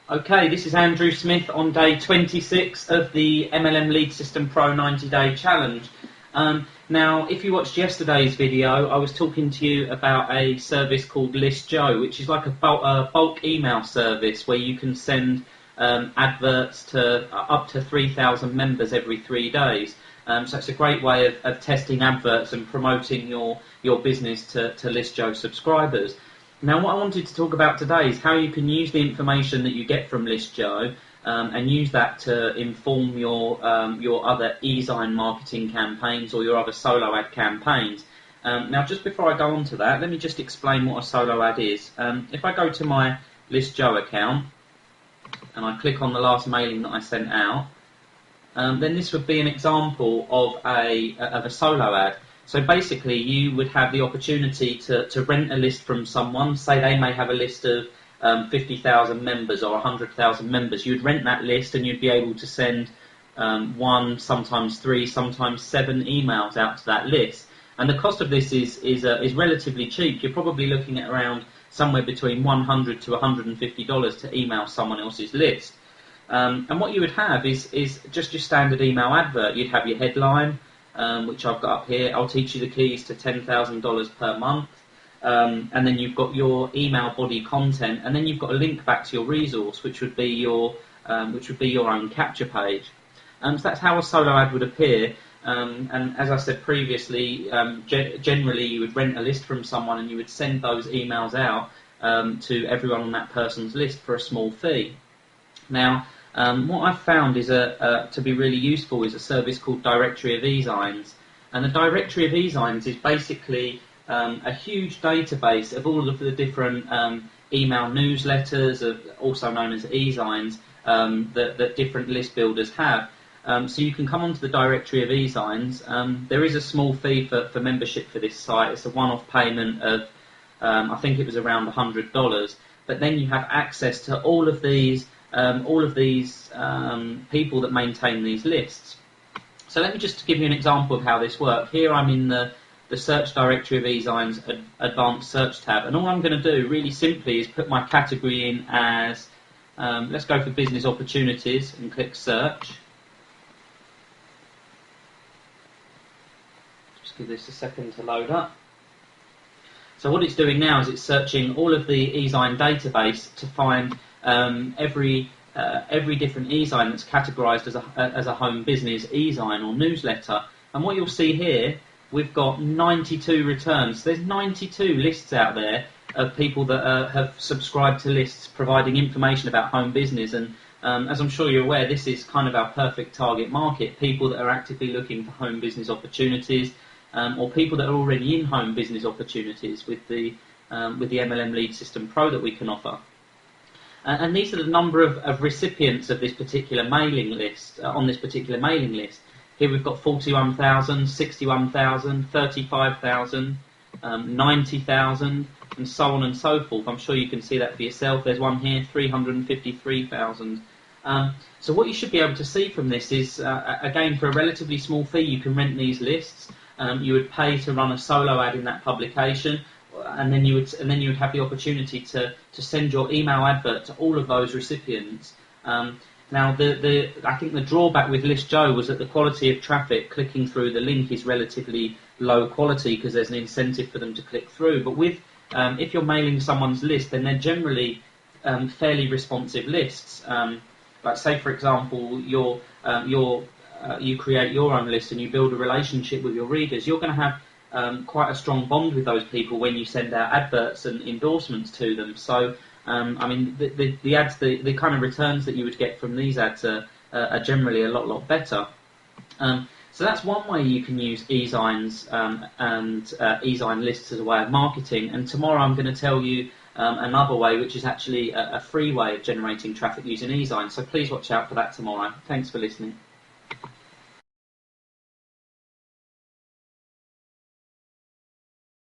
Okay, this is Andrew Smith on day 26 of the MLM Lead System Pro 90-day challenge. Now, if you watched yesterday's video, I was talking to you about a service called List Joe, which is like a bulk email service where you can send adverts to up to 3,000 members every 3 days. So it's a great way of testing adverts and promoting your business to List Joe subscribers. Now, what I wanted to talk about today is how you can use the information that you get from List Joe and use that to inform your other ezine marketing campaigns or your other solo ad campaigns. Now, just before I go on to that, let me just explain what a solo ad is. If I go to my List Joe account and I click on the last mailing that I sent out, then this would be an example of a solo ad. So basically, you would have the opportunity to rent a list from someone. Say they may have a list of 50,000 members or 100,000 members. You'd rent that list and you'd be able to send 1, sometimes 3, sometimes 7 emails out to that list. And the cost of this is relatively cheap. You're probably looking at around somewhere between $100 to $150 to email someone else's list. And what you would have is just your standard email advert. You'd have your headline, which I've got up here. I'll teach you the keys to $10,000 per month. And then you've got your email body content, and then you've got a link back to your resource, which would be your own capture page. So that's how a solo ad would appear. And as I said previously, generally you would rent a list from someone and you would send those emails out to everyone on that person's list for a small fee. Now, what I've found is to be really useful is a service called Directory of Ezines. And the Directory of Ezines is basically a huge database of all of the different email newsletters, also known as ezines, that different list builders have. So you can come onto the Directory of Ezines. There is a small fee for membership for this site. It's a one-off payment of, I think it was around $100. But then you have access to all of these people that maintain these lists. So let me just give you an example of how this works. Here I'm in the Search Directory of Ezines Advanced Search tab, and all I'm going to do really simply is put my category in as, let's go for business opportunities and click search. Just give this a second to load up. So what it's doing now is it's searching all of the ezine database to find every different ezine that's categorised as a home business ezine or newsletter. And what you'll see here, we've got 92 returns. So there's 92 lists out there of people that have subscribed to lists providing information about home business. And as I'm sure you're aware, this is kind of our perfect target market, people that are actively looking for home business opportunities, or people that are already in home business opportunities with the MLM Lead System Pro that we can offer. And these are the number of recipients of this particular mailing list, on this particular mailing list. Here we've got 41,000, 61,000, 35,000, 90,000, and so on and so forth. I'm sure you can see that for yourself. There's one here, 353,000. So what you should be able to see from this is, again, for a relatively small fee, you can rent these lists. You would pay to run a solo ad in that publication. And then you would have the opportunity to send your email advert to all of those recipients. Now, I think the drawback with List Joe was that the quality of traffic clicking through the link is relatively low quality because there's an incentive for them to click through. But with if you're mailing someone's list, then they're generally fairly responsive lists. Like, say for example, you create your own list and you build a relationship with your readers. You're going to have quite a strong bond with those people when you send out adverts and endorsements to them. So, I mean, the ads, the kind of returns that you would get from these ads are generally a lot better. So that's one way you can use ezines and ezine lists as a way of marketing. And tomorrow I'm going to tell you another way, which is actually a free way of generating traffic using ezine. So please watch out for that tomorrow. Thanks for listening.